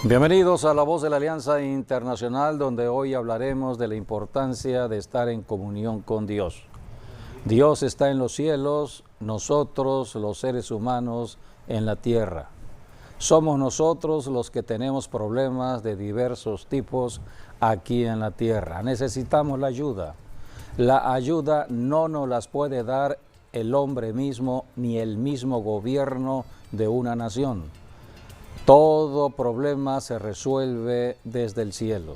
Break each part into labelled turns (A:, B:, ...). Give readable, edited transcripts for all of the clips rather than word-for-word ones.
A: Bienvenidos a La Voz de la Alianza Internacional, donde hoy hablaremos de la importancia de estar en comunión con Dios. Dios está en los cielos, nosotros, los seres humanos, en la tierra. Somos nosotros los que tenemos problemas de diversos tipos aquí en la tierra. Necesitamos la ayuda. La ayuda no nos las puede dar el hombre mismo ni el mismo gobierno de una nación. Todo problema se resuelve desde el cielo.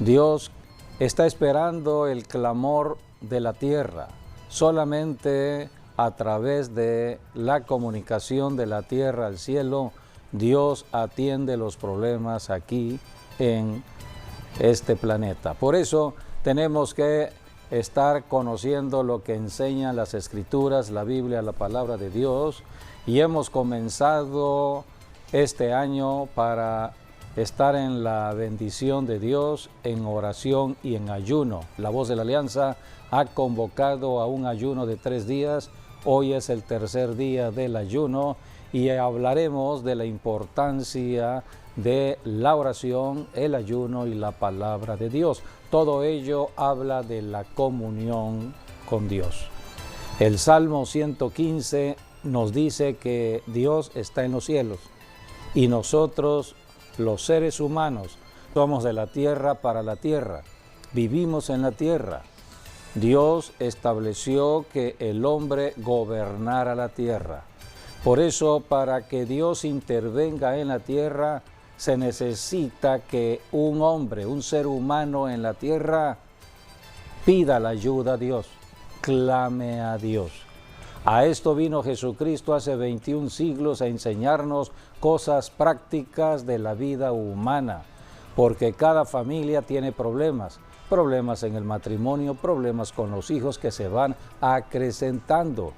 A: Dios está esperando el clamor de la tierra. Solamente a través de la comunicación de la tierra al cielo, Dios atiende los problemas aquí en este planeta. Por eso tenemos que estar conociendo lo que enseñan las Escrituras, la Biblia, la palabra de Dios, y hemos comenzado este año para estar en la bendición de Dios, en oración y en ayuno. La Voz de la Alianza ha convocado a un ayuno de 3 días. Hoy es el tercer día del ayuno y hablaremos de la importancia de la oración, el ayuno y la palabra de Dios. Todo ello habla de la comunión con Dios. El Salmo 115 nos dice que Dios está en los cielos. Y nosotros, los seres humanos, somos de la tierra para la tierra, vivimos en la tierra. Dios estableció que el hombre gobernara la tierra. Por eso, para que Dios intervenga en la tierra, se necesita que un hombre, un ser humano en la tierra, pida la ayuda a Dios, clame a Dios. A esto vino Jesucristo hace 21 siglos a enseñarnos cosas prácticas de la vida humana, porque cada familia tiene problemas en el matrimonio, problemas con los hijos que se van acrecentando,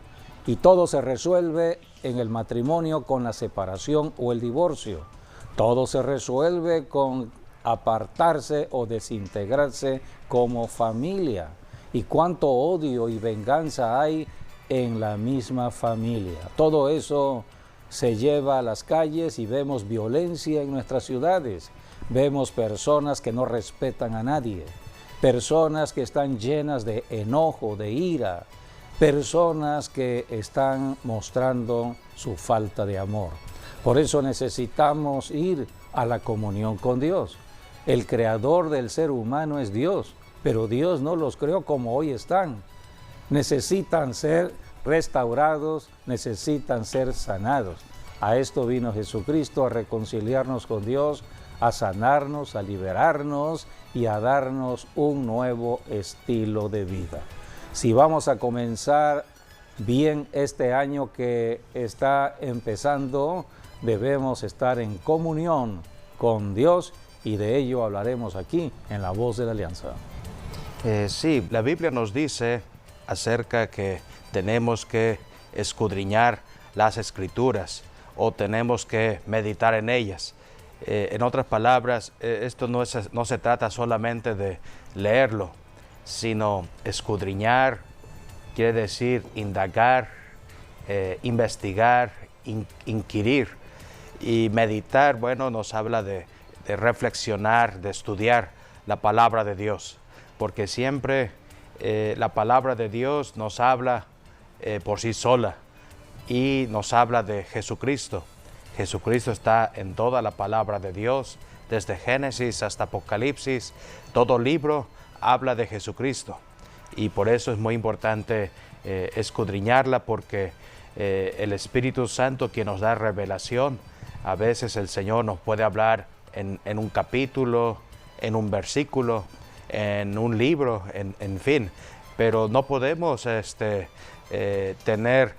A: y todo se resuelve en el matrimonio con la separación o el divorcio. Todo se resuelve con apartarse o desintegrarse como familia. Y cuánto odio y venganza hay en la misma familia. Todo eso se lleva a las calles y vemos violencia en nuestras ciudades. Vemos personas que no respetan a nadie, personas que están llenas de enojo, de ira, personas que están mostrando su falta de amor. Por eso necesitamos ir a la comunión con Dios. El creador del ser humano es Dios, pero Dios no los creó como hoy están. Necesitan ser restaurados, necesitan ser sanados. A esto vino Jesucristo, a reconciliarnos con Dios, a sanarnos, a liberarnos y a darnos un nuevo estilo de vida. Si vamos a comenzar bien este año que está empezando, debemos estar en comunión con Dios, y de ello hablaremos aquí en La Voz de la Alianza.
B: Sí, la Biblia nos dice acerca que tenemos que escudriñar las Escrituras o tenemos que meditar en ellas. En otras palabras, esto no se trata solamente de leerlo, sino escudriñar, quiere decir indagar, investigar, inquirir. Y meditar, bueno, nos habla de reflexionar, de estudiar la palabra de Dios, porque siempre la palabra de Dios nos habla por sí sola y nos habla de Jesucristo. Jesucristo está en toda la palabra de Dios, desde Génesis hasta Apocalipsis. Todo libro habla de Jesucristo, y por eso es muy importante escudriñarla, porque el Espíritu Santo, quien nos da revelación, a veces el Señor nos puede hablar en un capítulo, en un versículo, en un libro, en fin, pero no podemos tener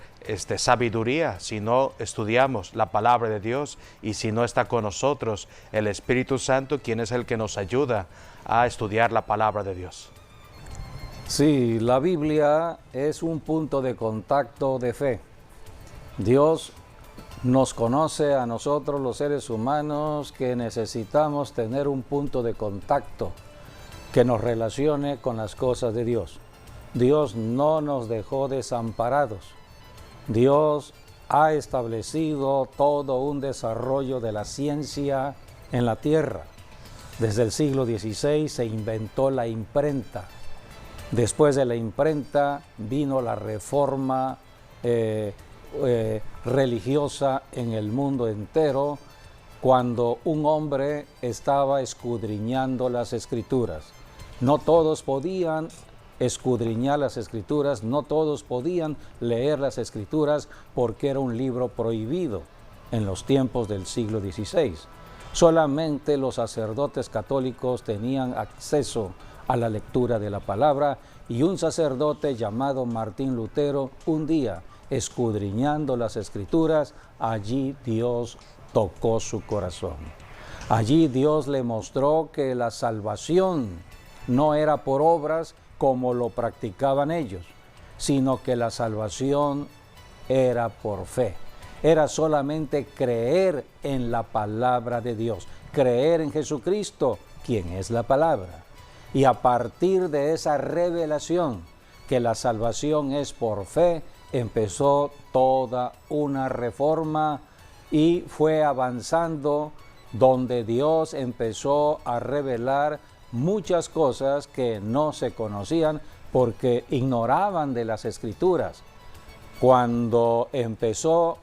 B: sabiduría si no estudiamos la palabra de Dios y si no está con nosotros el Espíritu Santo, quien es el que nos ayuda a estudiar la palabra de Dios.
A: Sí, la Biblia es un punto de contacto de fe. Dios nos conoce a nosotros, los seres humanos, que necesitamos tener un punto de contacto que nos relacione con las cosas de Dios. Dios no nos dejó desamparados. Dios ha establecido todo un desarrollo de la ciencia en la tierra. Desde el siglo XVI se inventó la imprenta. Después de la imprenta vino la reforma religiosa en el mundo entero, cuando un hombre estaba escudriñando las Escrituras. No todos podían escudriñar las Escrituras, no todos podían leer las Escrituras porque era un libro prohibido en los tiempos del siglo XVI. Solamente los sacerdotes católicos tenían acceso a la lectura de la palabra, y un sacerdote llamado Martín Lutero, un día, escudriñando las Escrituras, allí Dios tocó su corazón. Allí Dios le mostró que la salvación no era por obras como lo practicaban ellos, sino que la salvación era por fe. Era solamente creer en la palabra de Dios, creer en Jesucristo, quien es la palabra. Y a partir de esa revelación, que la salvación es por fe, empezó toda una reforma y fue avanzando, donde Dios empezó a revelar muchas cosas que no se conocían porque ignoraban de las Escrituras. Cuando empezó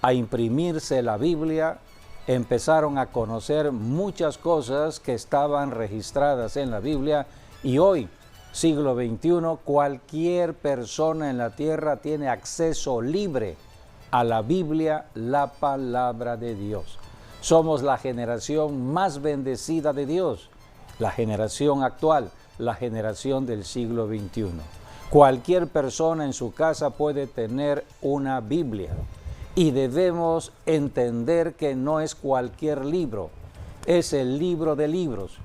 A: a imprimirse la Biblia, empezaron a conocer muchas cosas que estaban registradas en la Biblia, y hoy, siglo XXI, cualquier persona en la tierra tiene acceso libre a la Biblia, la palabra de Dios. Somos la generación más bendecida de Dios, la generación actual, la generación del siglo XXI. Cualquier persona en su casa puede tener una Biblia. Y debemos entender que no es cualquier libro, es el libro de libros.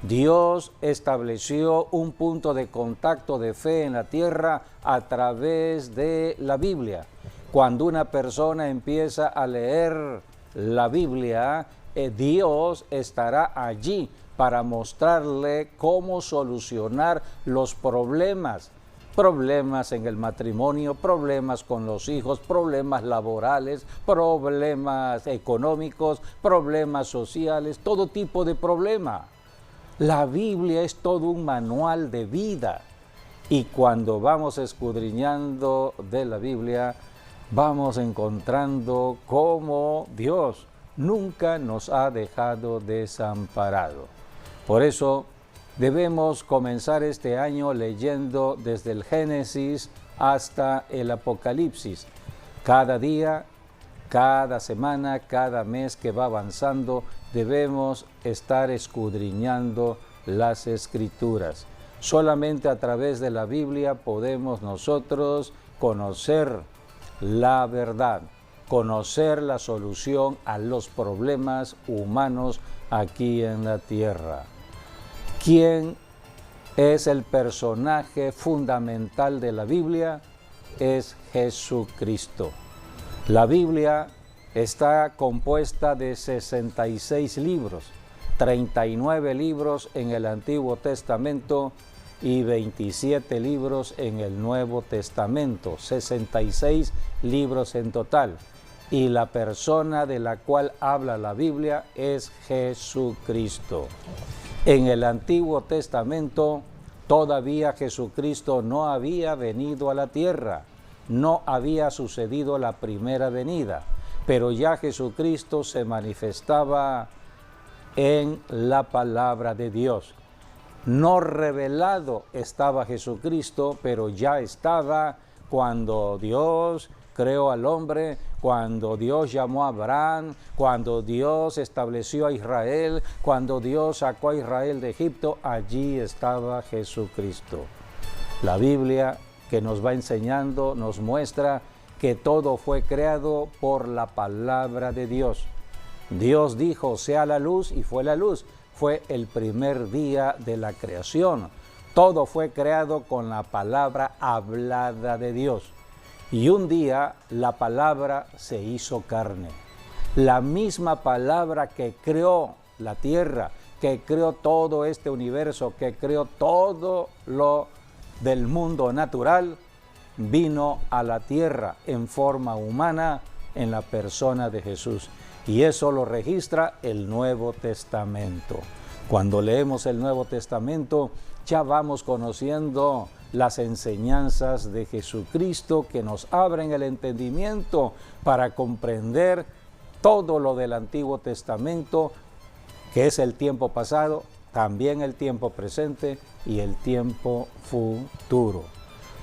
A: Dios estableció un punto de contacto de fe en la tierra a través de la Biblia. Cuando una persona empieza a leer la Biblia, Dios estará allí para mostrarle cómo solucionar los problemas en el matrimonio, problemas con los hijos, problemas laborales, problemas económicos, problemas sociales, todo tipo de problema. La Biblia es todo un manual de vida, y cuando vamos escudriñando de la Biblia, vamos encontrando cómo Dios nunca nos ha dejado desamparado. Por eso debemos comenzar este año leyendo desde el Génesis hasta el Apocalipsis. Cada día, cada semana, cada mes que va avanzando, debemos estar escudriñando las Escrituras. Solamente a través de la Biblia podemos nosotros conocer la verdad, conocer la solución a los problemas humanos aquí en la tierra. ¿Quién es el personaje fundamental de la Biblia? Es Jesucristo. La Biblia está compuesta de 66 libros, 39 libros en el Antiguo Testamento y 27 libros en el Nuevo Testamento, 66 libros en total. Y la persona de la cual habla la Biblia es Jesucristo. En el Antiguo Testamento todavía Jesucristo no había venido a la tierra, no había sucedido la primera venida, pero ya Jesucristo se manifestaba en la palabra de Dios. No revelado estaba Jesucristo, pero ya estaba cuando Dios creó al hombre, cuando Dios llamó a Abraham, cuando Dios estableció a Israel, cuando Dios sacó a Israel de Egipto, allí estaba Jesucristo. La Biblia que nos va enseñando nos muestra que todo fue creado por la palabra de Dios. Dios dijo, sea la luz, y fue la luz. Fue el primer día de la creación. Todo fue creado con la palabra hablada de Dios. Y un día la palabra se hizo carne. La misma palabra que creó la tierra, que creó todo este universo, que creó todo lo del mundo natural, vino a la tierra en forma humana en la persona de Jesús. Y eso lo registra el Nuevo Testamento. Cuando leemos el Nuevo Testamento, ya vamos conociendo las enseñanzas de Jesucristo que nos abren el entendimiento para comprender todo lo del Antiguo Testamento, que es el tiempo pasado, también el tiempo presente y el tiempo futuro.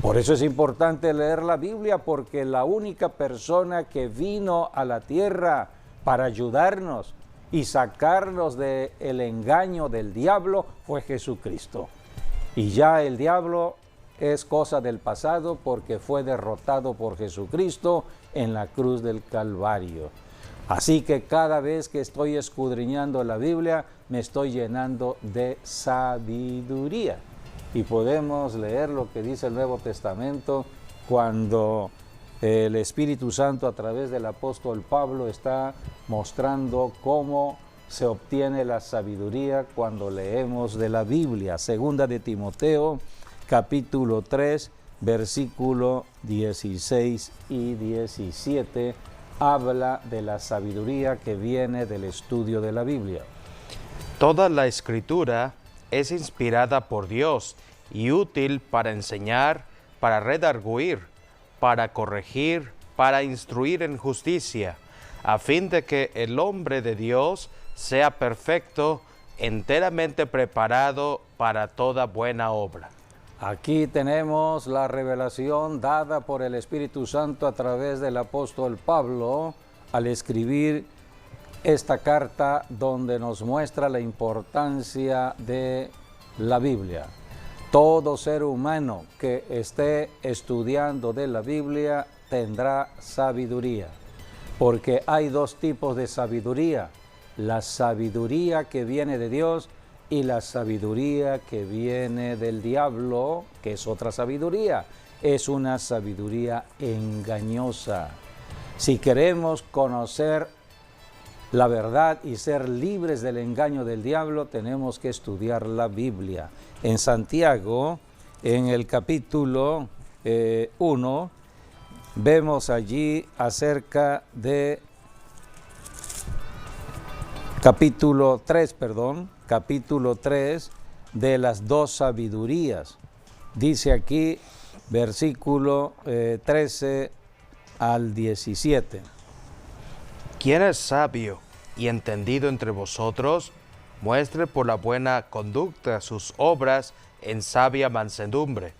A: Por eso es importante leer la Biblia, porque la única persona que vino a la tierra para ayudarnos y sacarnos del engaño del diablo fue Jesucristo. Y ya el diablo es cosa del pasado porque fue derrotado por Jesucristo en la cruz del Calvario. Así que cada vez que estoy escudriñando la Biblia, me estoy llenando de sabiduría. Y podemos leer lo que dice el Nuevo Testamento cuando el Espíritu Santo a través del apóstol Pablo está mostrando cómo se obtiene la sabiduría cuando leemos de la Biblia. Segunda de Timoteo, capítulo 3, versículo 16 y 17, habla de la sabiduría que viene del estudio de la Biblia.
B: Toda la Escritura es inspirada por Dios y útil para enseñar, para redarguir, para corregir, para instruir en justicia, a fin de que el hombre de Dios sea perfecto, enteramente preparado para toda buena obra.
A: Aquí tenemos la revelación dada por el Espíritu Santo a través del apóstol Pablo al escribir esta carta, donde nos muestra la importancia de la Biblia. Todo ser humano que esté estudiando de la Biblia tendrá sabiduría, porque hay dos tipos de sabiduría: la sabiduría que viene de Dios y la sabiduría que viene del diablo, que es otra sabiduría, es una sabiduría engañosa. Si queremos conocer la verdad y ser libres del engaño del diablo, tenemos que estudiar la Biblia. En Santiago, en el capítulo 1, vemos allí acerca de capítulo 3 de las dos sabidurías. Dice aquí, versículo 13 al 17.
B: ¿Quién es sabio y entendido entre vosotros? Muestre por la buena conducta sus obras en sabia mansedumbre.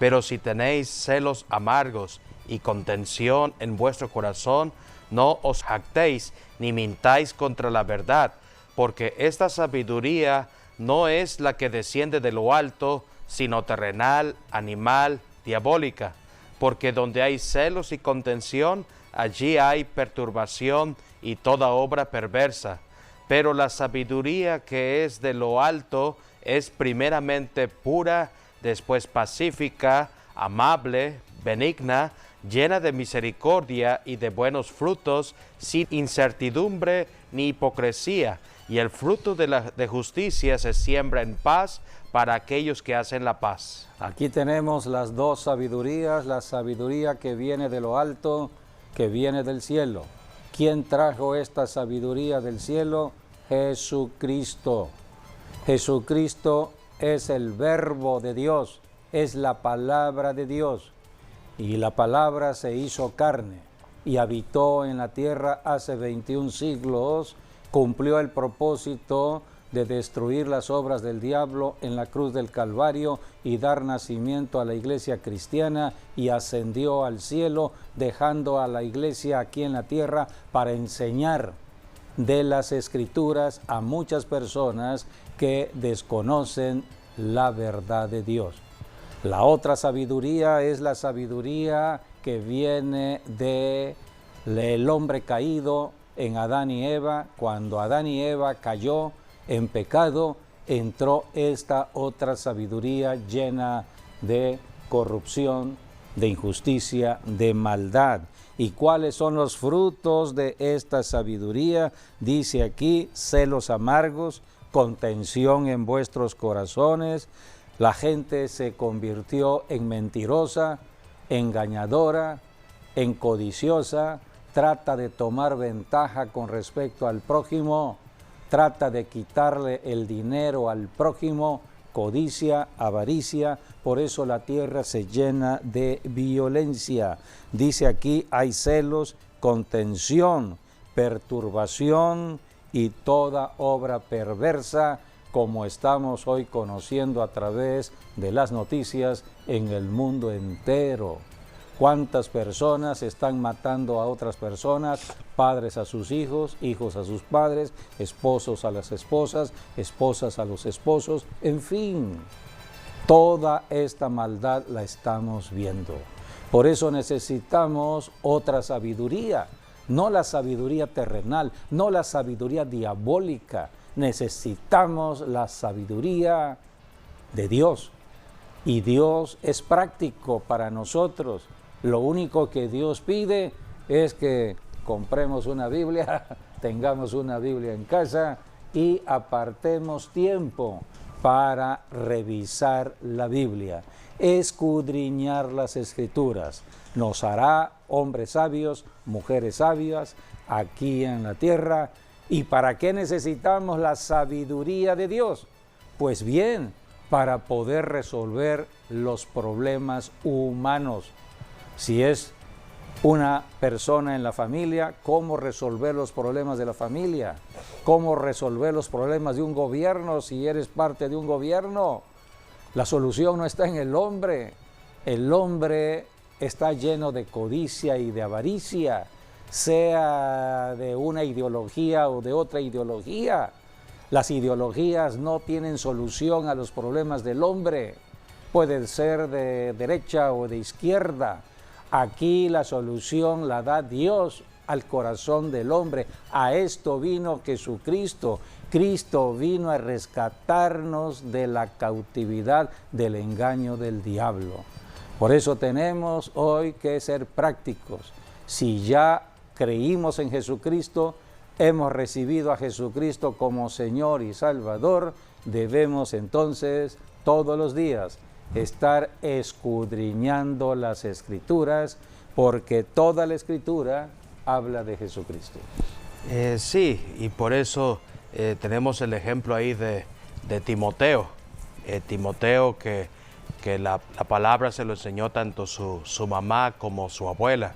B: Pero si tenéis celos amargos y contención en vuestro corazón, no os jactéis ni mintáis contra la verdad, porque esta sabiduría no es la que desciende de lo alto, sino terrenal, animal, diabólica. Porque donde hay celos y contención, allí hay perturbación y toda obra perversa. Pero la sabiduría que es de lo alto es primeramente pura, después pacífica, amable, benigna, llena de misericordia y de buenos frutos, sin incertidumbre ni hipocresía. Y el fruto de justicia se siembra en paz para aquellos que hacen la paz.
A: Aquí tenemos las dos sabidurías: la sabiduría que viene de lo alto, que viene del cielo. ¿Quién trajo esta sabiduría del cielo? Jesucristo. Jesucristo es el verbo de Dios, es la palabra de Dios. Y la palabra se hizo carne y habitó en la tierra hace 21 siglos, cumplió el propósito de destruir las obras del diablo en la cruz del Calvario y dar nacimiento a la iglesia cristiana, y ascendió al cielo, dejando a la iglesia aquí en la tierra para enseñar de las Escrituras a muchas personas que desconocen la verdad de Dios. La otra sabiduría es la sabiduría que viene del hombre caído en Adán y Eva. Cuando Adán y Eva cayó en pecado, entró esta otra sabiduría llena de corrupción, de injusticia, de maldad. ¿Y cuáles son los frutos de esta sabiduría? Dice aquí: celos amargos, contención en vuestros corazones. La gente se convirtió en mentirosa, engañadora, en codiciosa, trata de tomar ventaja con respecto al prójimo, trata de quitarle el dinero al prójimo, codicia, avaricia, por eso la tierra se llena de violencia. Dice aquí, hay celos, contención, perturbación y toda obra perversa, como estamos hoy conociendo a través de las noticias en el mundo entero. ¿Cuántas personas están matando a otras personas? Padres a sus hijos, hijos a sus padres, esposos a las esposas, esposas a los esposos, en fin. Toda esta maldad la estamos viendo. Por eso necesitamos otra sabiduría, no la sabiduría terrenal, no la sabiduría diabólica. Necesitamos la sabiduría de Dios. Y Dios es práctico para nosotros. Lo único que Dios pide es que compremos una Biblia, tengamos una Biblia en casa y apartemos tiempo para revisar la Biblia, escudriñar las Escrituras. Nos hará hombres sabios, mujeres sabias aquí en la tierra. ¿Y para qué necesitamos la sabiduría de Dios? Pues bien, para poder resolver los problemas humanos. Si es una persona en la familia, ¿cómo resolver los problemas de la familia? ¿Cómo resolver los problemas de un gobierno si eres parte de un gobierno? La solución no está en el hombre. El hombre está lleno de codicia y de avaricia, sea de una ideología o de otra ideología. Las ideologías no tienen solución a los problemas del hombre. Pueden ser de derecha o de izquierda. Aquí la solución la da Dios al corazón del hombre. A esto vino Jesucristo. Cristo vino a rescatarnos de la cautividad del engaño del diablo. Por eso tenemos hoy que ser prácticos. Si ya creímos en Jesucristo, hemos recibido a Jesucristo como Señor y Salvador, debemos entonces todos los días estar escudriñando las Escrituras, porque toda la Escritura habla de Jesucristo.
B: Sí, y por eso tenemos el ejemplo ahí de Timoteo. Timoteo que la palabra se lo enseñó tanto su mamá como su abuela.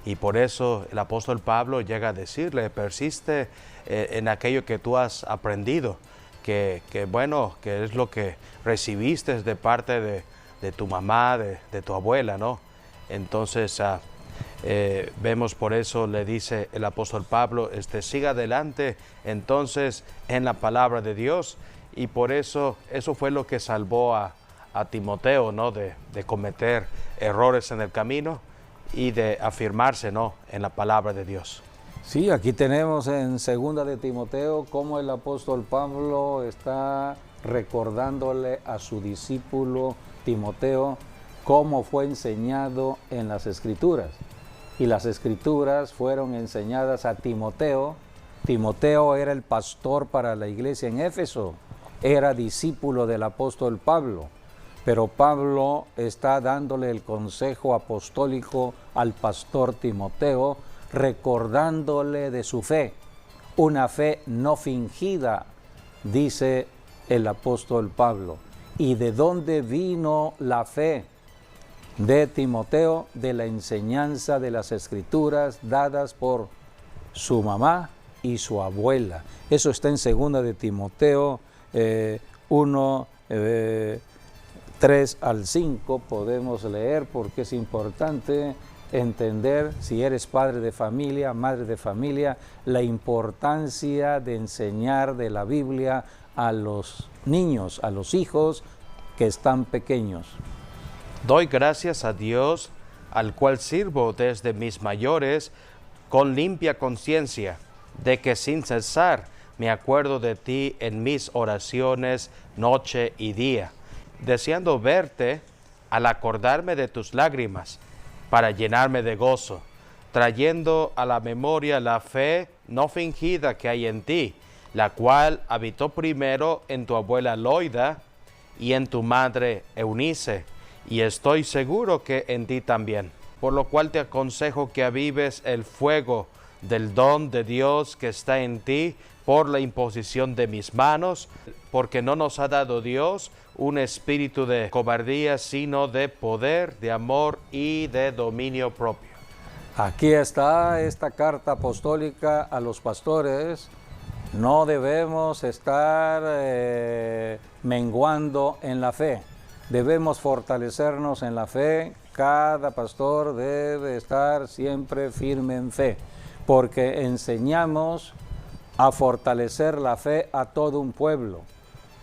B: Y por eso el apóstol Pablo llega a decirle, persiste en aquello que tú has aprendido, que es lo que recibiste de parte de tu mamá, de tu abuela, ¿no? Entonces vemos, por eso le dice el apóstol Pablo, siga adelante entonces en la palabra de Dios. Y por eso fue lo que salvó a Timoteo, ¿no? De cometer errores en el camino y de afirmarse, ¿no? En la palabra de Dios.
A: Sí, aquí tenemos en 2 de Timoteo cómo el apóstol Pablo está recordándole a su discípulo Timoteo cómo fue enseñado en las Escrituras. Y las Escrituras fueron enseñadas a Timoteo. Timoteo era el pastor para la iglesia en Éfeso, era discípulo del apóstol Pablo. Pero Pablo está dándole el consejo apostólico al pastor Timoteo, recordándole de su fe, una fe no fingida, dice el apóstol Pablo. ¿Y de dónde vino la fe de Timoteo? De la enseñanza de las Escrituras dadas por su mamá y su abuela. Eso está en 2 de Timoteo 1, 3 al 5 podemos leer, porque es importante entender, si eres padre de familia, madre de familia, la importancia de enseñar de la Biblia a los niños, a los hijos que están pequeños.
B: Doy gracias a Dios, al cual sirvo desde mis mayores, con limpia conciencia, de que sin cesar me acuerdo de ti en mis oraciones noche y día, deseando verte al acordarme de tus lágrimas, para llenarme de gozo, trayendo a la memoria la fe no fingida que hay en ti, la cual habitó primero en tu abuela Loida y en tu madre Eunice, y estoy seguro que en ti también. por lo cual te aconsejo que avives el fuego del don de Dios que está en ti por la imposición de mis manos, porque no nos ha dado Dios un espíritu de cobardía, sino de poder, de amor y de dominio propio.
A: Aquí está esta carta apostólica a los pastores. No debemos estar menguando en la fe. Debemos fortalecernos en la fe. Cada pastor debe estar siempre firme en fe, porque enseñamos a fortalecer la fe a todo un pueblo.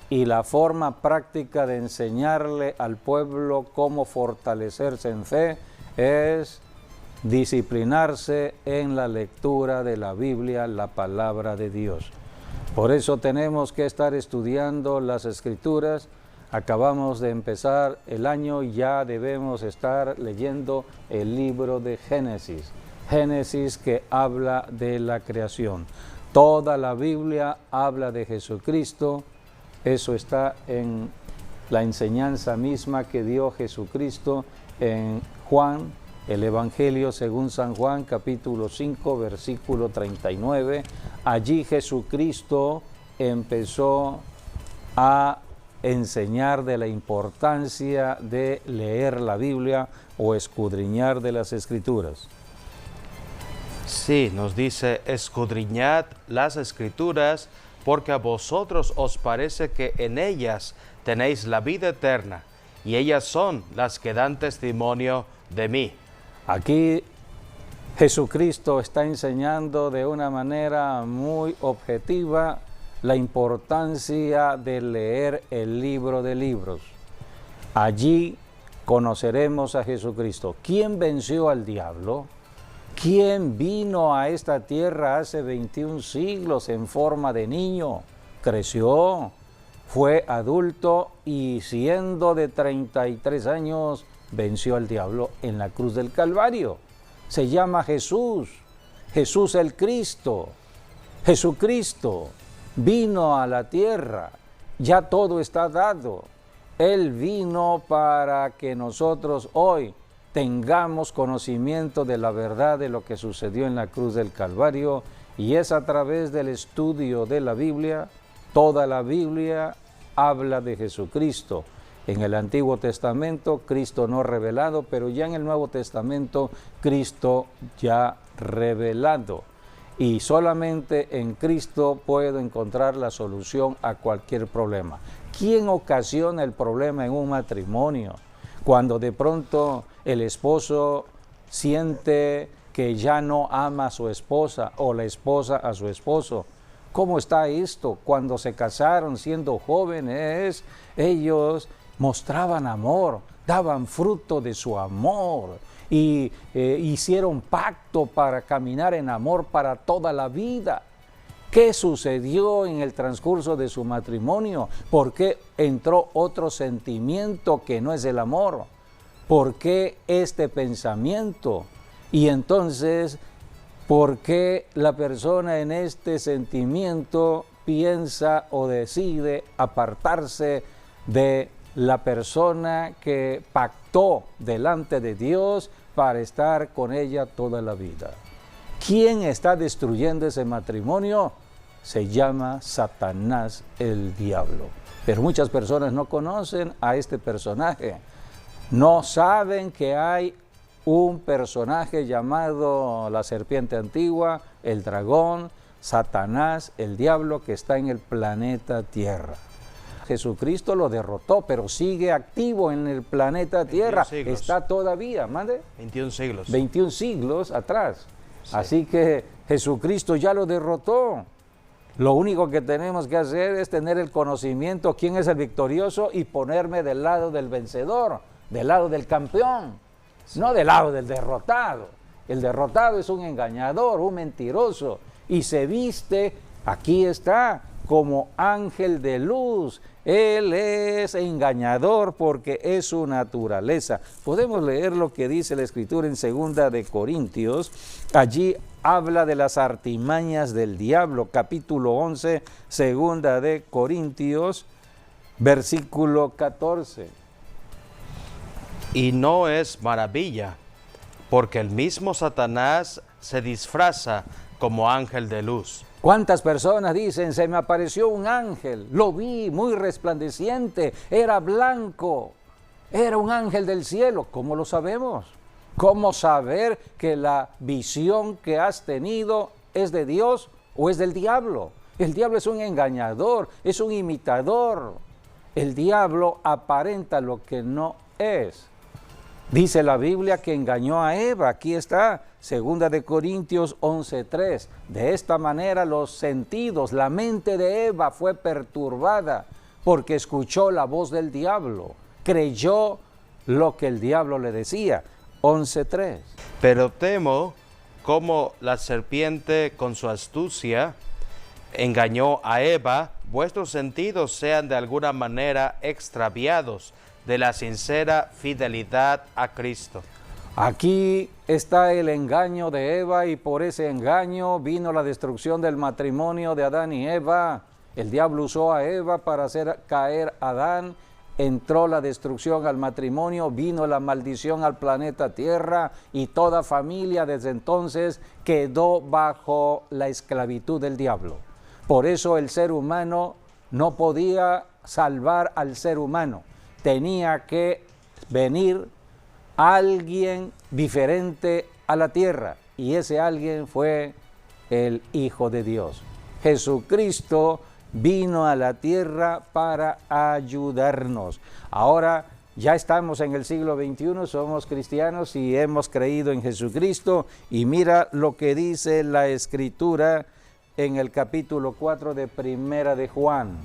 A: Y la forma práctica de enseñarle al pueblo cómo fortalecerse en fe es disciplinarse en la lectura de la Biblia, la palabra de Dios. Por eso tenemos que estar estudiando las Escrituras. Acabamos de empezar el año y ya debemos estar leyendo el libro de Génesis. Génesis que habla de la creación. Toda la Biblia habla de Jesucristo. Eso está en la enseñanza misma que dio Jesucristo en Juan, el Evangelio según San Juan, capítulo 5, versículo 39. Allí Jesucristo empezó a enseñar de la importancia de leer la Biblia o escudriñar de las Escrituras.
B: Sí, nos dice, escudriñad las Escrituras, porque a vosotros os parece que en ellas tenéis la vida eterna, y ellas son las que dan testimonio de mí.
A: Aquí Jesucristo está enseñando de una manera muy objetiva la importancia de leer el libro de libros. Allí conoceremos a Jesucristo. ¿Quién venció al diablo? ¿Quién vino a esta tierra hace 21 siglos en forma de niño? Creció, fue adulto y siendo de 33 años venció al diablo en la cruz del Calvario. Se llama Jesús, Jesús el Cristo. Jesucristo vino a la tierra, ya todo está dado. Él vino para que nosotros hoy tengamos conocimiento de la verdad de lo que sucedió en la cruz del Calvario, y es a través del estudio de la Biblia. Toda la Biblia habla de Jesucristo. En el Antiguo Testamento, Cristo no revelado, pero ya en el Nuevo Testamento, Cristo ya revelado. Y solamente en Cristo puedo encontrar la solución a cualquier problema. ¿Quién ocasiona el problema en un matrimonio? Cuando de pronto el esposo siente que ya no ama a su esposa o la esposa a su esposo. ¿Cómo está esto? Cuando se casaron siendo jóvenes, ellos mostraban amor, daban fruto de su amor y hicieron pacto para caminar en amor para toda la vida. ¿Qué sucedió en el transcurso de su matrimonio? ¿Por qué entró otro sentimiento que no es el amor? ¿Por qué este pensamiento? Y entonces, ¿por qué la persona en este sentimiento piensa o decide apartarse de la persona que pactó delante de Dios para estar con ella toda la vida? ¿Quién está destruyendo ese matrimonio? Se llama Satanás, el diablo. Pero muchas personas no conocen a este personaje. No saben que hay un personaje llamado la serpiente antigua, el dragón, Satanás, el diablo, que está en el planeta Tierra. Jesucristo lo derrotó, pero sigue activo en el planeta Tierra. Está todavía, ¿mande?
B: 21 siglos.
A: 21 siglos atrás.
B: Sí.
A: Así que Jesucristo ya lo derrotó. Lo único que tenemos que hacer es tener el conocimiento quién es el victorioso y ponerme del lado del vencedor, del lado del campeón, no del lado del derrotado. El derrotado es un engañador, un mentiroso, y se viste, aquí está, como ángel de luz. Él es engañador porque es su naturaleza. Podemos leer lo que dice la Escritura en 2 de Corintios. Allí habla de las artimañas del diablo, capítulo 11, 2 de Corintios, versículo 14.
B: Y no es maravilla, porque el mismo Satanás se disfraza como ángel de luz.
A: ¿Cuántas personas dicen, se me apareció un ángel, lo vi muy resplandeciente, era blanco, era un ángel del cielo? ¿Cómo lo sabemos? ¿Cómo saber que la visión que has tenido es de Dios o es del diablo? El diablo es un engañador, es un imitador. El diablo aparenta lo que no es. Dice la Biblia que engañó a Eva. Aquí está, 2 de Corintios 11:3. De esta manera los sentidos, la mente de Eva fue perturbada porque escuchó la voz del diablo, creyó lo que el diablo le decía. 11:3.
B: Pero temo como la serpiente con su astucia engañó a Eva, vuestros sentidos sean de alguna manera extraviados de la sincera fidelidad a Cristo.
A: Aquí está el engaño de Eva, y por ese engaño vino la destrucción del matrimonio de Adán y Eva. El diablo usó a Eva para hacer caer a Adán, entró la destrucción al matrimonio, vino la maldición al planeta Tierra, y toda familia desde entonces quedó bajo la esclavitud del diablo. Por eso el ser humano no podía salvar al ser humano. Tenía que venir alguien diferente a la tierra, y ese alguien fue el Hijo de Dios. Jesucristo vino a la tierra para ayudarnos. Ahora ya estamos en el siglo XXI, somos cristianos y hemos creído en Jesucristo, y mira lo que dice la Escritura en el capítulo 4 de Primera de Juan.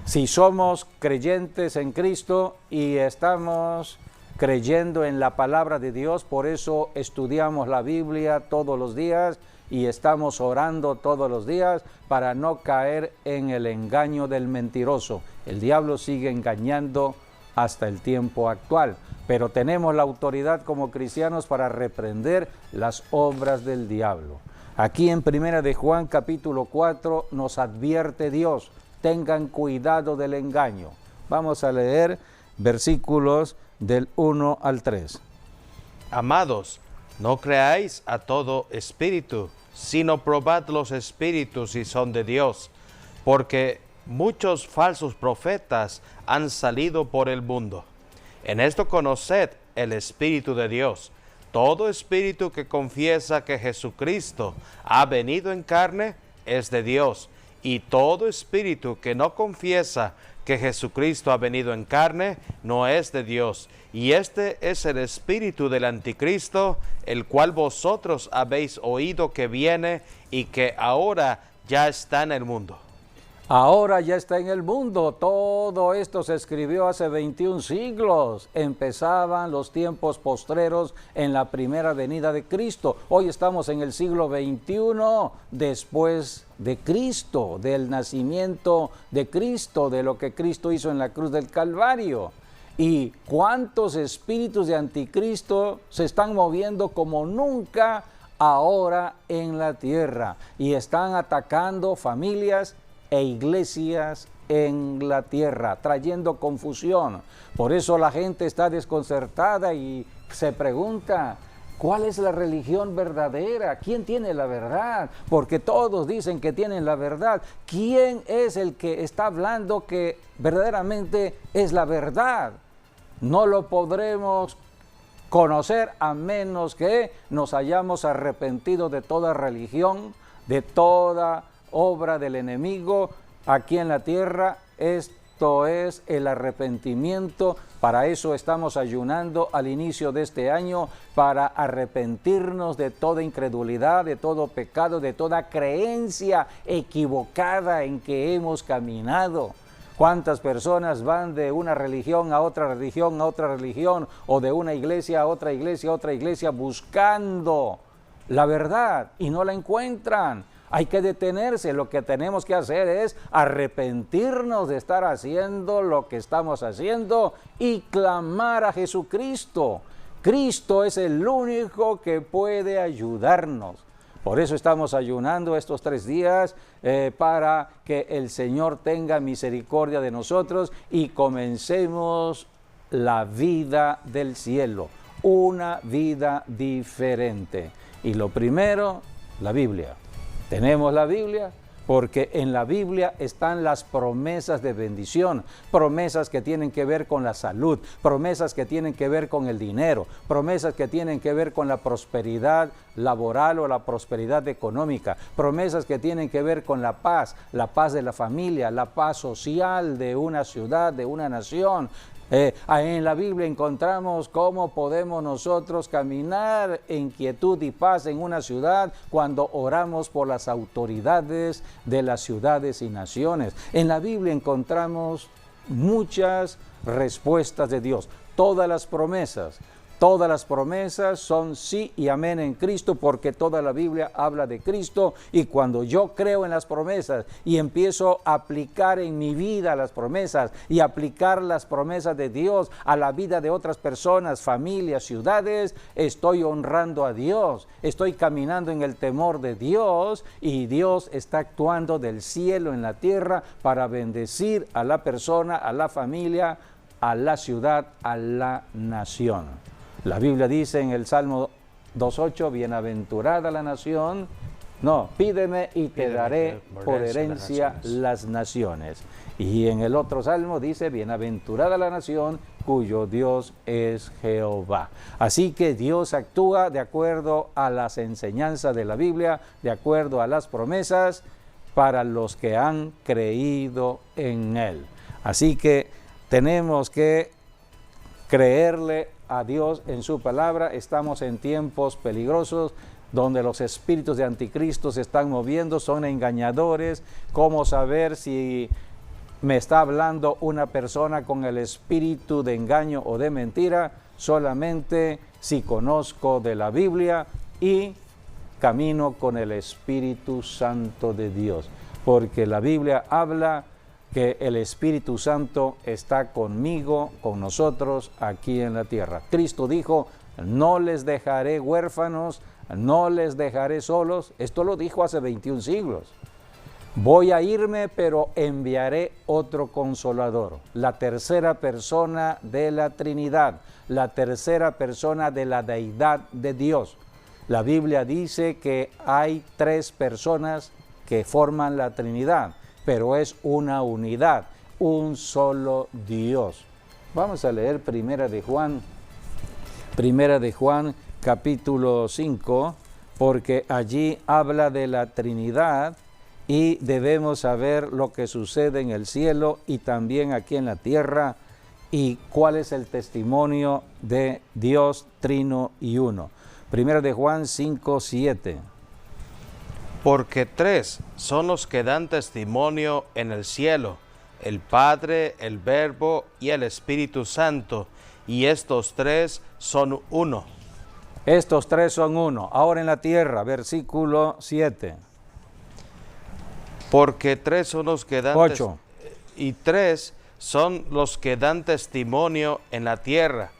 A: Si somos creyentes en Cristo y estamos creyendo en la palabra de Dios, por eso estudiamos la Biblia todos los días y estamos orando todos los días para no caer en el engaño del mentiroso. El diablo sigue engañando hasta el tiempo actual, pero tenemos la autoridad como cristianos para reprender las obras del diablo. Aquí en Primera de Juan capítulo 4 nos advierte Dios: tengan cuidado del engaño. Vamos a leer versículos del 1 al 3.
B: Amados, no creáis a todo espíritu, sino probad los espíritus si son de Dios, porque muchos falsos profetas han salido por el mundo. En esto conoced el Espíritu de Dios. Todo espíritu que confiesa que Jesucristo ha venido en carne es de Dios, y todo espíritu que no confiesa que Jesucristo ha venido en carne no es de Dios. Y este es el espíritu del anticristo, el cual vosotros habéis oído que viene y que ahora ya está en el mundo.
A: Ahora ya está en el mundo. Todo esto se escribió hace 21 siglos. Empezaban los tiempos postreros en la primera venida de Cristo. Hoy estamos en el siglo XXI, después de Cristo, del nacimiento de Cristo, de lo que Cristo hizo en la cruz del Calvario. Y cuántos espíritus de anticristo se están moviendo como nunca ahora en la tierra, y están atacando familias e iglesias en la tierra, trayendo confusión. Por eso la gente está desconcertada y se pregunta: ¿cuál es la religión verdadera? ¿Quién tiene la verdad? Porque todos dicen que tienen la verdad. ¿Quién es el que está hablando que verdaderamente es la verdad? No lo podremos conocer a menos que nos hayamos arrepentido de toda religión, de toda obra del enemigo aquí en la tierra. Esto es el arrepentimiento. Para eso estamos ayunando al inicio de este año, para arrepentirnos de toda incredulidad, de todo pecado, de toda creencia equivocada en que hemos caminado. ¿Cuántas personas van de una religión a otra religión, a otra religión, o de una iglesia a otra iglesia, buscando la verdad y no la encuentran? Hay que detenerse. Lo que tenemos que hacer es arrepentirnos de estar haciendo lo que estamos haciendo y clamar a Jesucristo. Cristo es el único que puede ayudarnos. Por eso estamos ayunando estos 3 días para que el Señor tenga misericordia de nosotros y comencemos la vida del cielo. una vida diferente. Y lo primero, la Biblia. Tenemos la Biblia porque en la Biblia están las promesas de bendición, promesas que tienen que ver con la salud, promesas que tienen que ver con el dinero, promesas que tienen que ver con la prosperidad laboral o la prosperidad económica, promesas que tienen que ver con la paz de la familia, la paz social de una ciudad, de una nación. En la Biblia encontramos cómo podemos nosotros caminar en quietud y paz en una ciudad cuando oramos por las autoridades de las ciudades y naciones. En la Biblia encontramos muchas respuestas de Dios, todas las promesas son sí y amén en Cristo, porque toda la Biblia habla de Cristo. Y cuando yo creo en las promesas y empiezo a aplicar en mi vida las promesas y aplicar las promesas de Dios a la vida de otras personas, familias, ciudades, estoy honrando a Dios, estoy caminando en el temor de Dios, y Dios está actuando del cielo en la tierra para bendecir a la persona, a la familia, a la ciudad, a la nación. La Biblia dice en el Salmo 2.8, bienaventurada la nación, pídeme y te daré por herencia las naciones. Y en el otro Salmo dice, bienaventurada la nación cuyo Dios es Jehová. Así que Dios actúa de acuerdo a las enseñanzas de la Biblia, de acuerdo a las promesas para los que han creído en Él. Así que tenemos que creerle a Dios en su palabra. Estamos en tiempos peligrosos donde los espíritus de anticristo se están moviendo, son engañadores. ¿Cómo saber si me está hablando una persona con el espíritu de engaño o de mentira? Solamente si conozco de la Biblia y camino con el Espíritu Santo de Dios, porque la Biblia habla que el Espíritu Santo está conmigo, con nosotros aquí en la tierra. Cristo dijo, no les dejaré huérfanos, no les dejaré solos. Esto lo dijo hace 21 siglos. Voy a irme, pero enviaré otro consolador, la tercera persona de la Trinidad, la tercera persona de la deidad de Dios. La Biblia dice que hay 3 personas que forman la Trinidad, pero es una unidad, un solo Dios. Vamos a leer Primera de Juan capítulo 5, porque allí habla de la Trinidad y debemos saber lo que sucede en el cielo y también aquí en la tierra, y cuál es el testimonio de Dios Trino y Uno. Primera de Juan 5:7.
B: Porque 3 son los que dan testimonio en el cielo, el Padre, el Verbo y el Espíritu Santo, y estos 3 son uno.
A: Estos 3 son uno. Ahora en la tierra, versículo 7.
B: Porque 3 son los que dan
A: 8.
B: Y 3 son los que dan testimonio en la tierra,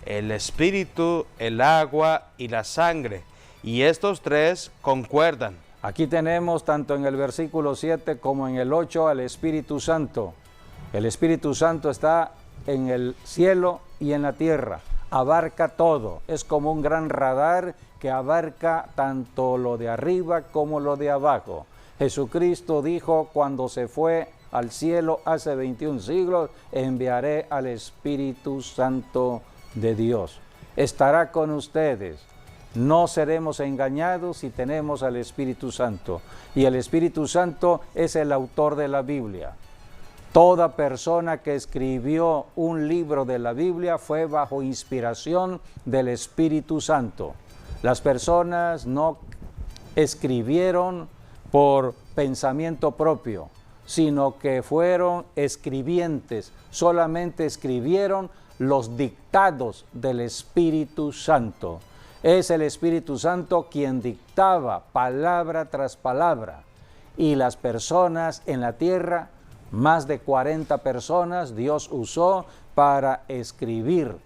B: el Espíritu, el agua y la sangre, y estos 3 concuerdan.
A: Aquí tenemos tanto en el versículo 7 como en el 8 al Espíritu Santo. El Espíritu Santo está en el cielo y en la tierra. Abarca todo. Es como un gran radar que abarca tanto lo de arriba como lo de abajo. Jesucristo dijo cuando se fue al cielo hace 21 siglos, enviaré al Espíritu Santo de Dios. Estará con ustedes. No seremos engañados si tenemos al Espíritu Santo. Y el Espíritu Santo es el autor de la Biblia. Toda persona que escribió un libro de la Biblia fue bajo inspiración del Espíritu Santo. Las personas no escribieron por pensamiento propio, sino que fueron escribientes, solamente escribieron los dictados del Espíritu Santo. Es el Espíritu Santo quien dictaba palabra tras palabra, y las personas en la tierra, más de 40 personas, Dios usó para escribir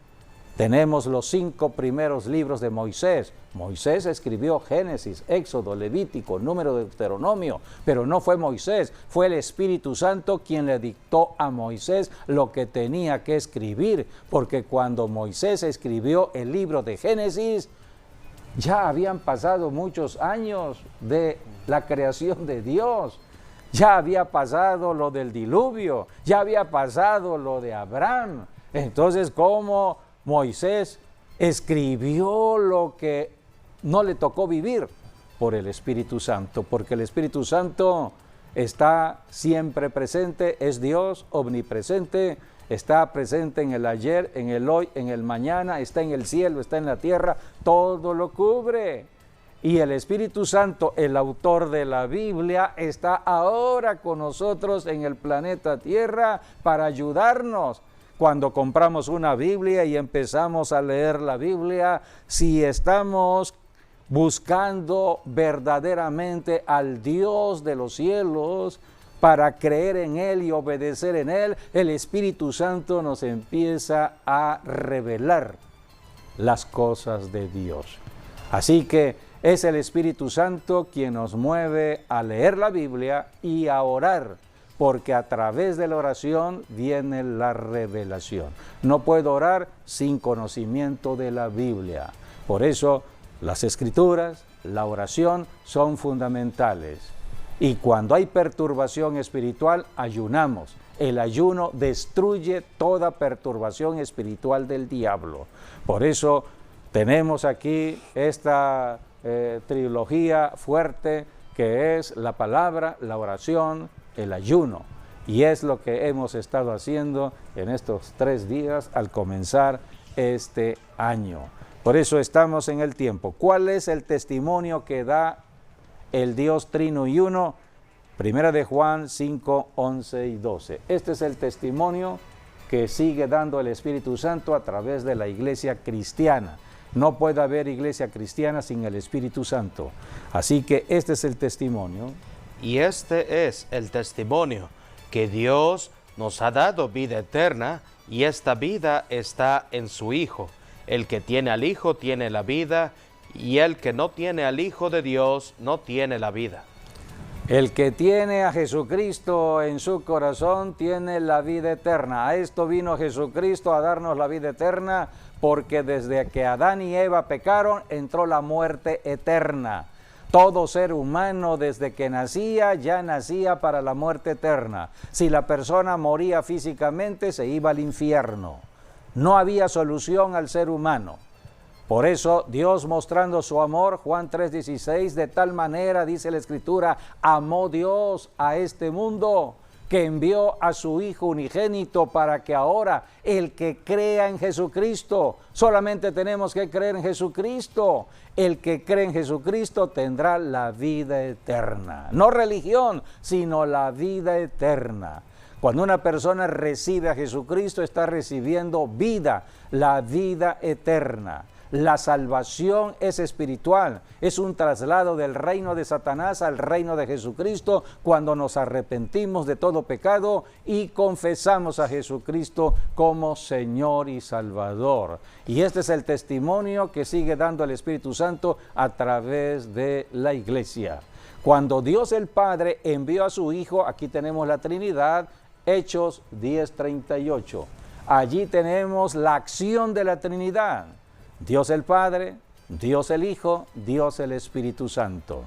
A: Tenemos los 5 primeros libros de Moisés. Moisés escribió Génesis, Éxodo, Levítico, Número, Deuteronomio, pero no fue Moisés, fue el Espíritu Santo quien le dictó a Moisés lo que tenía que escribir, porque cuando Moisés escribió el libro de Génesis, ya habían pasado muchos años de la creación de Dios. Ya había pasado lo del diluvio, ya había pasado lo de Abraham. Entonces, ¿cómo Moisés escribió lo que no le tocó vivir? Por el Espíritu Santo, porque el Espíritu Santo está siempre presente, es Dios omnipresente, está presente en el ayer, en el hoy, en el mañana, está en el cielo, está en la tierra, todo lo cubre. Y el Espíritu Santo, el autor de la Biblia, está ahora con nosotros en el planeta Tierra para ayudarnos. Cuando compramos una Biblia y empezamos a leer la Biblia, si estamos buscando verdaderamente al Dios de los cielos para creer en Él y obedecer en Él, el Espíritu Santo nos empieza a revelar las cosas de Dios. Así que es el Espíritu Santo quien nos mueve a leer la Biblia y a orar, porque a través de la oración viene la revelación. No puedo orar sin conocimiento de la Biblia. Por eso las Escrituras, la oración son fundamentales. Y cuando hay perturbación espiritual, ayunamos. El ayuno destruye toda perturbación espiritual del diablo. Por eso tenemos aquí esta trilogía fuerte que es la palabra, la oración, el ayuno. Y es lo que hemos estado haciendo en estos 3 días al comenzar este año. Por eso estamos en el tiempo. ¿Cuál es el testimonio que da el Dios Trino y Uno? Primera de Juan 5, 11 y 12. Este es el testimonio que sigue dando el Espíritu Santo a través de la iglesia cristiana. No puede haber iglesia cristiana sin el Espíritu Santo. Así que este es el testimonio.
B: Y este es el testimonio, que Dios nos ha dado vida eterna, y esta vida está en su Hijo. El que tiene al Hijo tiene la vida, y el que no tiene al Hijo de Dios no tiene la vida.
A: El que tiene a Jesucristo en su corazón tiene la vida eterna. A esto vino Jesucristo, a darnos la vida eterna, porque desde que Adán y Eva pecaron, entró la muerte eterna. Todo ser humano desde que nacía, ya nacía para la muerte eterna. Si la persona moría físicamente, se iba al infierno. No había solución al ser humano. Por eso Dios, mostrando su amor, Juan 3:16, de tal manera, dice la Escritura, amó Dios a este mundo, que envió a su Hijo unigénito para que ahora el que crea en Jesucristo, solamente tenemos que creer en Jesucristo, el que cree en Jesucristo tendrá la vida eterna. No religión, sino la vida eterna. Cuando una persona recibe a Jesucristo, está recibiendo vida, la vida eterna. La salvación es espiritual, es un traslado del reino de Satanás al reino de Jesucristo cuando nos arrepentimos de todo pecado y confesamos a Jesucristo como Señor y Salvador. Y este es el testimonio que sigue dando el Espíritu Santo a través de la iglesia. Cuando Dios el Padre envió a su Hijo, aquí tenemos la Trinidad, Hechos 10:38. Allí tenemos la acción de la Trinidad. Dios el Padre, Dios el Hijo, Dios el Espíritu Santo.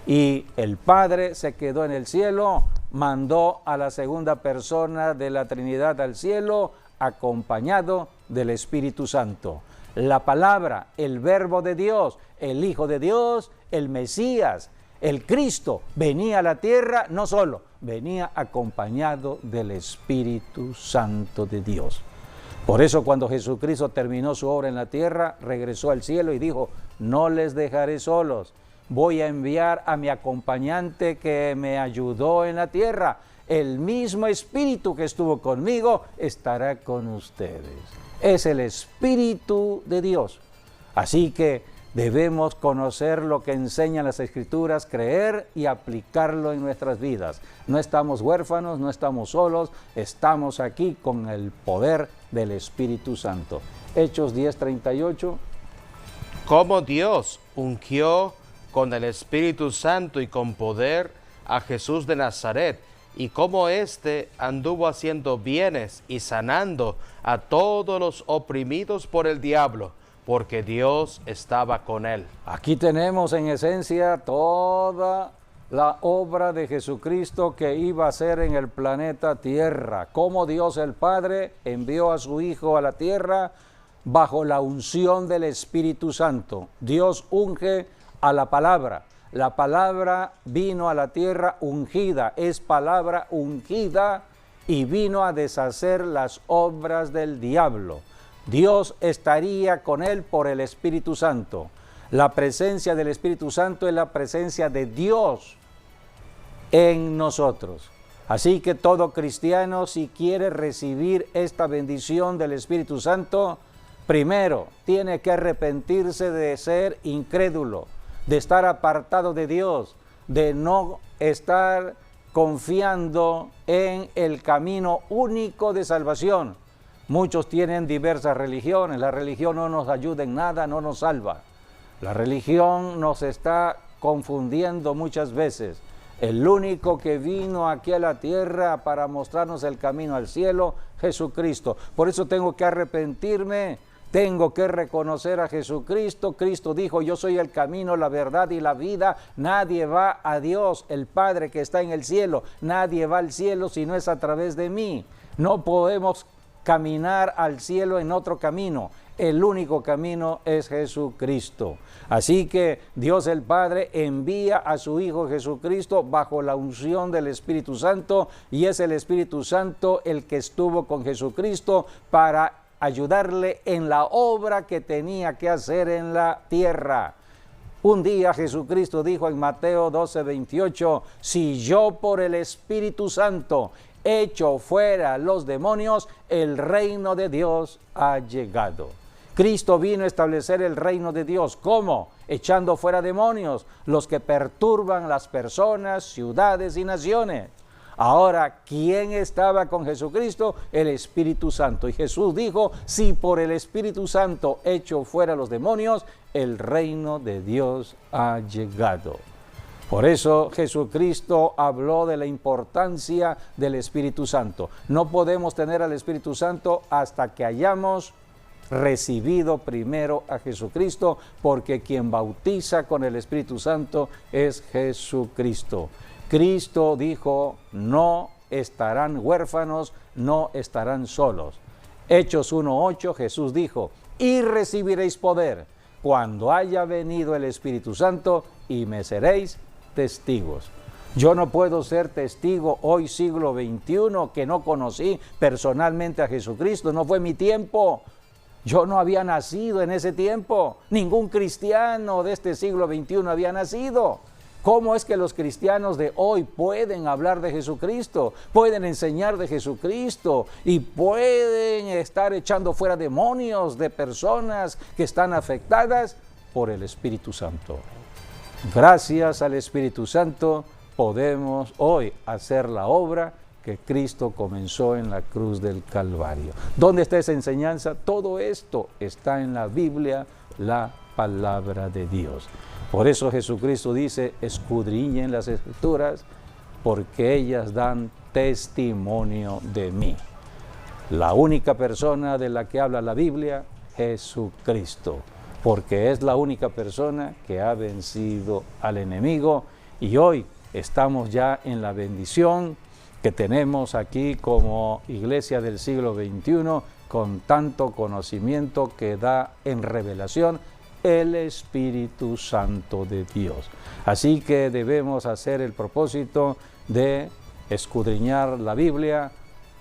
A: Y el Padre se quedó en el cielo, mandó a la segunda persona de la Trinidad al cielo, acompañado del Espíritu Santo. La palabra, el Verbo de Dios, el Hijo de Dios, el Mesías, el Cristo, venía a la tierra, no solo, venía acompañado del Espíritu Santo de Dios. Por eso cuando Jesucristo terminó su obra en la tierra, regresó al cielo y dijo, no les dejaré solos, voy a enviar a mi acompañante que me ayudó en la tierra. El mismo Espíritu que estuvo conmigo estará con ustedes. Es el Espíritu de Dios. Así que debemos conocer lo que enseñan las Escrituras, creer y aplicarlo en nuestras vidas. No estamos huérfanos, no estamos solos, estamos aquí con el poder del Espíritu Santo. Hechos 10:38.
B: Como Dios ungió con el Espíritu Santo y con poder a Jesús de Nazaret, y cómo éste anduvo haciendo bienes y sanando a todos los oprimidos por el diablo, porque Dios estaba con él.
A: Aquí tenemos en esencia toda la obra de Jesucristo que iba a hacer en el planeta Tierra. Cómo Dios el Padre envió a su Hijo a la tierra bajo la unción del Espíritu Santo. Dios unge a la palabra. La palabra vino a la tierra ungida, es palabra ungida y vino a deshacer las obras del diablo. Dios estaría con él por el Espíritu Santo. La presencia del Espíritu Santo es la presencia de Dios en nosotros. Así que todo cristiano, si quiere recibir esta bendición del Espíritu Santo, primero tiene que arrepentirse de ser incrédulo, de estar apartado de Dios, de no estar confiando en el camino único de salvación. Muchos tienen diversas religiones. La religión no nos ayuda en nada, no nos salva. La religión nos está confundiendo muchas veces. El único que vino aquí a la tierra para mostrarnos el camino al cielo, Jesucristo. Por eso tengo que arrepentirme. Tengo que reconocer a Jesucristo. Cristo dijo, yo soy el camino, la verdad y la vida. Nadie va a Dios, el Padre que está en el cielo. Nadie va al cielo si no es a través de mí. No podemos caminar al cielo en otro camino. El único camino es Jesucristo. Así que Dios el Padre envía a su Hijo Jesucristo bajo la unción del Espíritu Santo, y es el Espíritu Santo el que estuvo con Jesucristo para ayudarle en la obra que tenía que hacer en la tierra. Un día Jesucristo dijo en Mateo 12:28, si yo por el Espíritu Santo echo fuera los demonios, el reino de Dios ha llegado. Cristo vino a establecer el reino de Dios. ¿Cómo? Echando fuera demonios, los que perturban las personas, ciudades y naciones. Ahora, ¿quién estaba con Jesucristo? El Espíritu Santo. Y Jesús dijo, si por el Espíritu Santo echo fuera los demonios, el reino de Dios ha llegado. Por eso Jesucristo habló de la importancia del Espíritu Santo. No podemos tener al Espíritu Santo hasta que hayamos recibido primero a Jesucristo, porque quien bautiza con el Espíritu Santo es Jesucristo. Cristo dijo, no estarán huérfanos, no estarán solos. Hechos 1:8, Jesús dijo, y recibiréis poder cuando haya venido el Espíritu Santo, y me seréis testigos. Yo no puedo ser testigo hoy, siglo XXI, que no conocí personalmente a Jesucristo. No fue mi tiempo. Yo no había nacido en ese tiempo. Ningún cristiano de este siglo XXI había nacido. ¿Cómo es que los cristianos de hoy pueden hablar de Jesucristo, pueden enseñar de Jesucristo y pueden estar echando fuera demonios de personas que están afectadas por el Espíritu Santo? Gracias al Espíritu Santo podemos hoy hacer la obra que Cristo comenzó en la cruz del Calvario. ¿Dónde está esa enseñanza? Todo esto está en la Biblia, la palabra de Dios. Por eso Jesucristo dice, escudriñen las Escrituras, porque ellas dan testimonio de mí. La única persona de la que habla la Biblia, Jesucristo, porque es la única persona que ha vencido al enemigo, y hoy estamos ya en la bendición que tenemos aquí como iglesia del siglo XXI, con tanto conocimiento que da en revelación el Espíritu Santo de Dios. Así que debemos hacer el propósito de escudriñar la Biblia,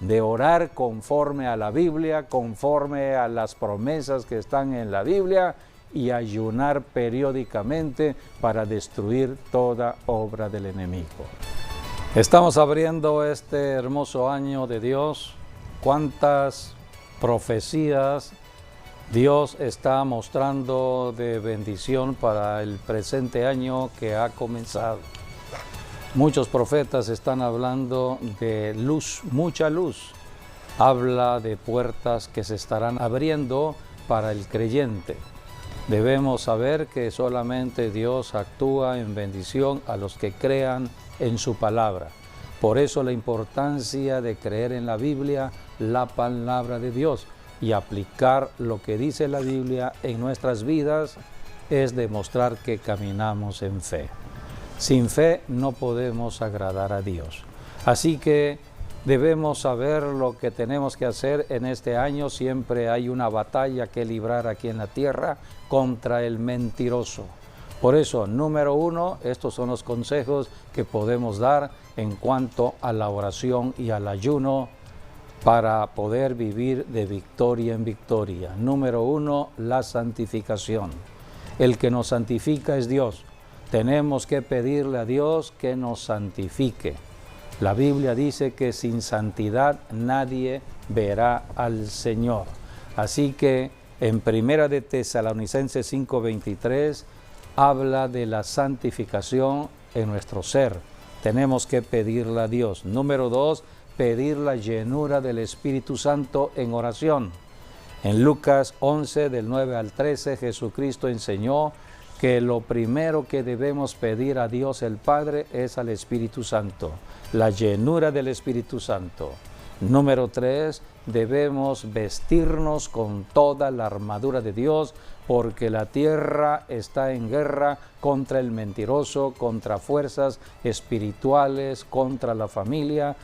A: de orar conforme a la Biblia, conforme a las promesas que están en la Biblia, y ayunar periódicamente para destruir toda obra del enemigo. Estamos abriendo este hermoso año de Dios. ¿Cuántas profecías Dios está mostrando de bendición para el presente año que ha comenzado? Muchos profetas están hablando de luz, mucha luz. Habla de puertas que se estarán abriendo para el creyente. Debemos saber que solamente Dios actúa en bendición a los que crean en su palabra. Por eso la importancia de creer en la Biblia, la palabra de Dios, y aplicar lo que dice la Biblia en nuestras vidas es demostrar que caminamos en fe. Sin fe no podemos agradar a Dios. Así que debemos saber lo que tenemos que hacer en este año. Siempre hay una batalla que librar aquí en la tierra contra el mentiroso. Por eso, número 1, estos son los consejos que podemos dar en cuanto a la oración y al ayuno para poder vivir de victoria en victoria. Número 1, la santificación. El que nos santifica es Dios. Tenemos que pedirle a Dios que nos santifique. La Biblia dice que sin santidad nadie verá al Señor. Así que en 1 de Tesalonicenses 5:23 habla de la santificación en nuestro ser. Tenemos que pedirle a Dios. Número 2, pedir la llenura del Espíritu Santo en oración. En Lucas 11, del 9 al 13, Jesucristo enseñó que lo primero que debemos pedir a Dios el Padre es al Espíritu Santo, la llenura del Espíritu Santo. Número 3, debemos vestirnos con toda la armadura de Dios, porque la tierra está en guerra contra el mentiroso, contra fuerzas espirituales, contra la familia,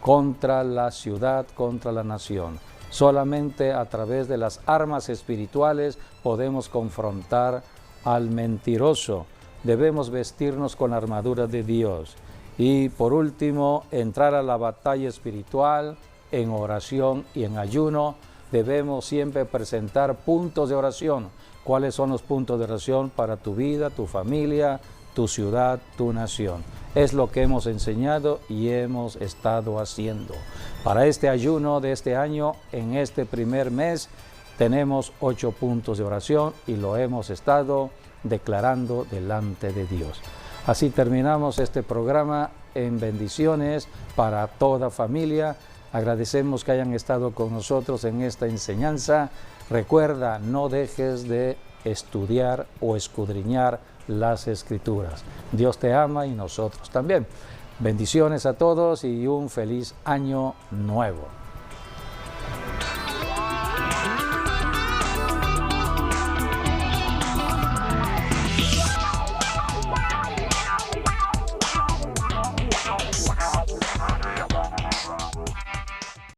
A: contra la ciudad, contra la nación. Solamente a través de las armas espirituales podemos confrontar al mentiroso. Debemos vestirnos con la armadura de Dios. Y por último, entrar a la batalla espiritual en oración y en ayuno. Debemos siempre presentar puntos de oración. ¿Cuáles son los puntos de oración para tu vida, tu familia, tu ciudad, tu nación? Es lo que hemos enseñado y hemos estado haciendo. Para este ayuno de este año, en este primer mes, tenemos 8 puntos de oración y lo hemos estado declarando delante de Dios. Así terminamos este programa en bendiciones para toda familia. Agradecemos que hayan estado con nosotros en esta enseñanza. Recuerda, no dejes de estudiar o escudriñar las Escrituras. Dios te ama y nosotros también. Bendiciones a todos y un feliz año nuevo.